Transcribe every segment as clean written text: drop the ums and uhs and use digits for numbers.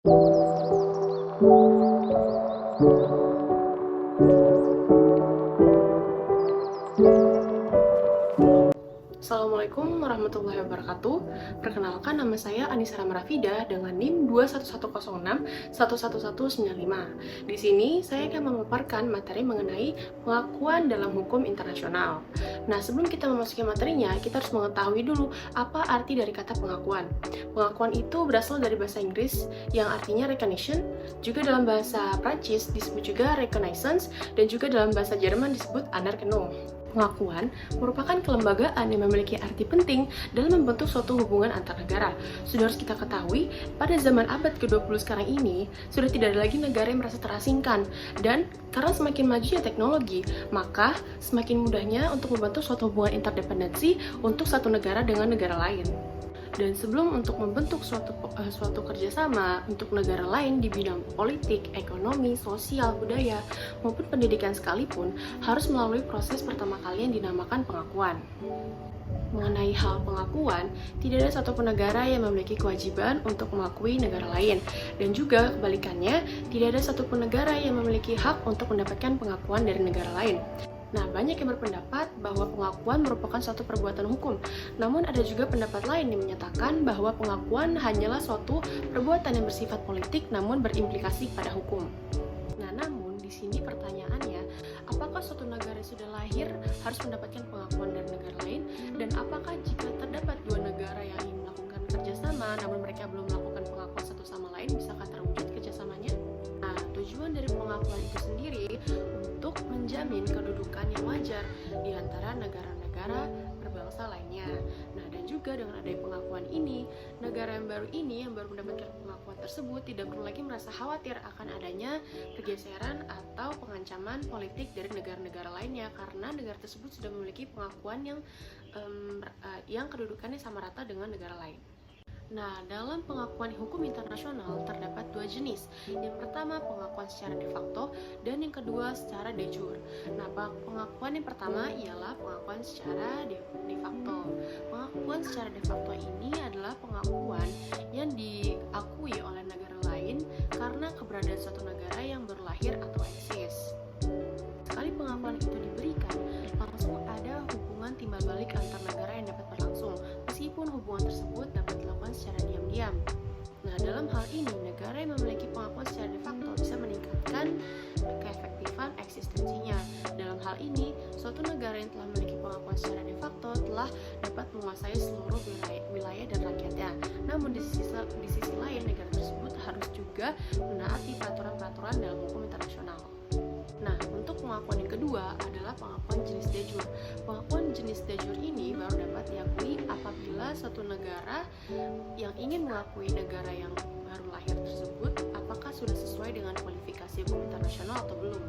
Assalamualaikum warahmatullahi wabarakatuh. Perkenalkan, nama saya Anissa Ramarafida dengan NIM 21106-11195. Di sini saya akan memaparkan materi mengenai pengakuan dalam hukum internasional. Nah, sebelum kita memasuki materinya, kita harus mengetahui dulu apa arti dari kata pengakuan. Pengakuan itu berasal dari bahasa Inggris yang artinya recognition, juga dalam bahasa Prancis disebut juga reconnaissance, dan juga dalam bahasa Jerman disebut Anerkennung. Pengakuan merupakan kelembagaan yang memiliki arti penting dalam membentuk suatu hubungan antar negara. Sudah harus kita ketahui, pada zaman abad ke-20 sekarang ini, sudah tidak ada lagi negara yang merasa terasingkan. Dan karena semakin majunya teknologi, maka semakin mudahnya untuk membentuk suatu hubungan interdependensi untuk satu negara dengan negara lain. Dan sebelum untuk membentuk suatu kerjasama untuk negara lain di bidang politik, ekonomi, sosial, budaya, maupun pendidikan sekalipun, harus melalui proses pertama kali yang dinamakan pengakuan. Mengenai hal pengakuan, tidak ada satupun negara yang memiliki kewajiban untuk mengakui negara lain, dan juga kebalikannya, tidak ada satupun negara yang memiliki hak untuk mendapatkan pengakuan dari negara lain. Nah, banyak yang berpendapat bahwa pengakuan merupakan suatu perbuatan hukum. Namun ada juga pendapat lain yang menyatakan bahwa pengakuan hanyalah suatu perbuatan yang bersifat politik namun berimplikasi pada hukum. Nah, namun di sini pertanyaannya, apakah suatu negara yang sudah lahir harus mendapatkan pengakuan dari negara lain? Dan apakah jika terdapat dua negara yang ingin melakukan kerjasama namun mereka belum melakukan pengakuan satu sama lain, bisakah terwujud kerjasamanya? Nah, tujuan dari pengakuan itu sendiri untuk menjamin kedudukan yang wajar di antara negara-negara berbangsa lainnya. Nah, dan juga dengan adanya pengakuan ini, negara yang baru mendapatkan pengakuan tersebut tidak perlu lagi merasa khawatir akan adanya pergeseran atau pengancaman politik dari negara-negara lainnya, karena negara tersebut sudah memiliki pengakuan yang kedudukannya sama rata dengan negara lain. Nah, dalam pengakuan hukum internasional terdapat dua jenis. Yang pertama, pengakuan secara de facto, dan yang kedua secara de jure. Nah, pengakuan yang pertama ialah pengakuan secara de facto. Pengakuan secara de facto ini adalah pengakuan yang diakui oleh negara lain karena keberadaan suatu negara yang baru lahir atau eksis. Sekali pengakuan itu diberikan, langsung ada hubungan timbal balik antar negara yang dapat berlangsung, meskipun hubungan tersebut dapat dilakukan secara diam-diam. Nah, dalam hal ini, negara yang memiliki pengakuan secara de facto bisa meningkatkan keefektifan eksistensinya. Dalam hal ini, suatu negara yang telah memiliki pengakuan secara de facto telah dapat menguasai seluruh wilayah dan rakyatnya. Namun di sisi lain, negara tersebut harus juga menaati peraturan-peraturan dalam hukum internasional. Nah, untuk pengakuan yang kedua adalah pengakuan jenis de jure. Pengakuan jenis de jure ini baru dapat diakui apabila suatu negara yang ingin mengakui negara yang baru lahir tersebut apakah sudah sesuai dengan kualifikasi hukum internasional atau belum.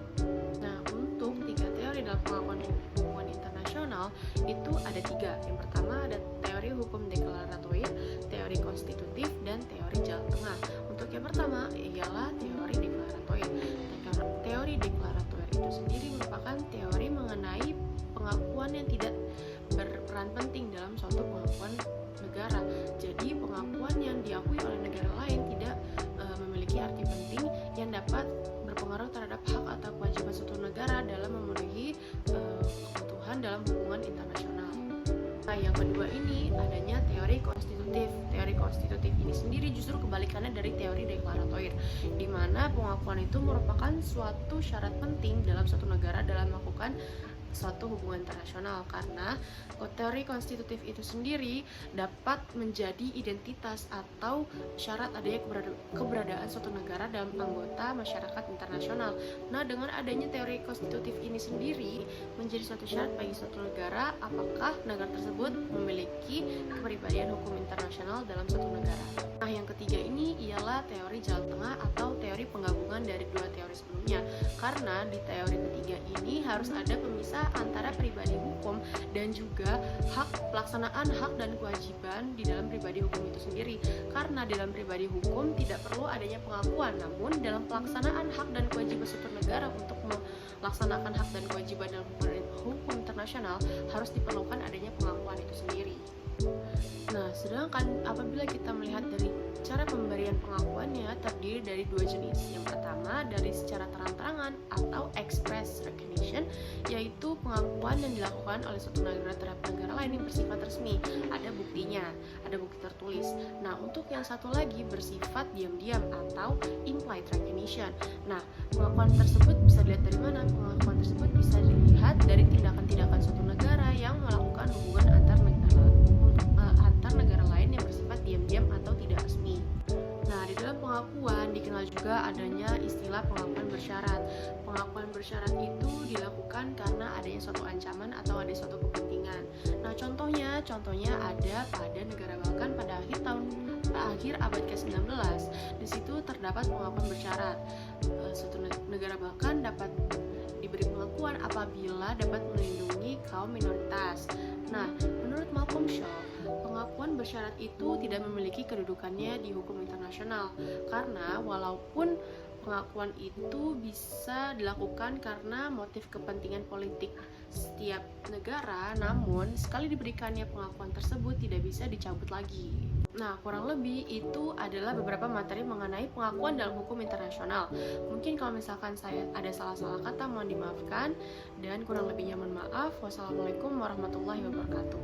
Nah, untuk tiga teori dalam pengakuan hubungan internasional itu ada tiga. Yang pertama ada teori hukum deklaratoir, teori konstitutif, dan teori jalan tengah. Untuk yang pertama ialah teori deklaratoir. Teori deklaratoir itu sendiri merupakan teori mengenai pengakuan yang tidak berperan penting dalam suatu pengakuan negara. Jadi pengakuan yang diakui oleh negara lain tidak memiliki arti penting yang dapat berpengaruh terhadap hak atau kewajiban suatu negara dalam memenuhi kebutuhan dalam hubungan internasional. Nah, yang kedua ini adanya teori konstitutif. Teori konstitutif ini sendiri justru kebalikannya dari teori deklaratoir, di mana pengakuan itu merupakan suatu syarat penting dalam suatu negara dalam melakukan suatu hubungan internasional, karena teori konstitutif itu sendiri dapat menjadi identitas atau syarat adanya keberadaan suatu negara dalam anggota masyarakat internasional. Nah, dengan adanya teori konstitutif ini sendiri menjadi suatu syarat bagi suatu negara apakah negara tersebut memiliki kepribadian hukum internasional dalam suatu negara. Nah, yang ketiga ini ialah teori jalan tengah atau teori penggabungan dari dua teori sebelumnya, karena di teori ketiga ini harus ada pemisah antara pribadi hukum dan juga pelaksanaan hak dan kewajiban di dalam pribadi hukum itu sendiri. Karena di dalam pribadi hukum tidak perlu adanya pengakuan, namun dalam pelaksanaan hak dan kewajiban suatu negara untuk melaksanakan hak dan kewajiban dalam hukum internasional harus diperlukan adanya pengakuan itu sendiri. Nah, sedangkan apabila kita melihat dari cara pemberian pengakuannya terdiri dari dua jenis. Yang pertama dari secara terang-terangan atau express recognition, yaitu pengakuan yang dilakukan oleh suatu negara terhadap negara lain yang bersifat resmi. Ada buktinya, ada bukti tertulis. Nah, untuk yang satu lagi bersifat diam-diam atau implied recognition. Nah, pengakuan tersebut bisa dilihat dari mana? Pengakuan tersebut bisa dilihat dari tindakan-tindakan suatu negara yang melakukan hubungan antar negara lain yang bersifat diam-diam atau tidak resmi. Nah, di dalam pengakuan dikenal juga adanya istilah pengakuan bersyarat. Pengakuan bersyarat itu dilakukan karena adanya suatu ancaman atau ada suatu kepentingan. Nah, contohnya ada pada negara Balkan pada akhir abad ke-19. Di situ terdapat pengakuan bersyarat. Suatu negara Balkan dapat diberi pengakuan apabila dapat melindungi kaum minoritas. Nah, menurut Malcolm Shaw, pengakuan bersyarat itu tidak memiliki kedudukannya di hukum internasional karena walaupun pengakuan itu bisa dilakukan karena motif kepentingan politik setiap negara, namun sekali diberikannya pengakuan tersebut tidak bisa dicabut lagi. Nah, kurang lebih itu adalah beberapa materi mengenai pengakuan dalam hukum internasional. Mungkin kalau misalkan saya ada salah-salah kata mohon dimaafkan, dan kurang lebihnya mohon maaf. Wassalamualaikum warahmatullahi wabarakatuh.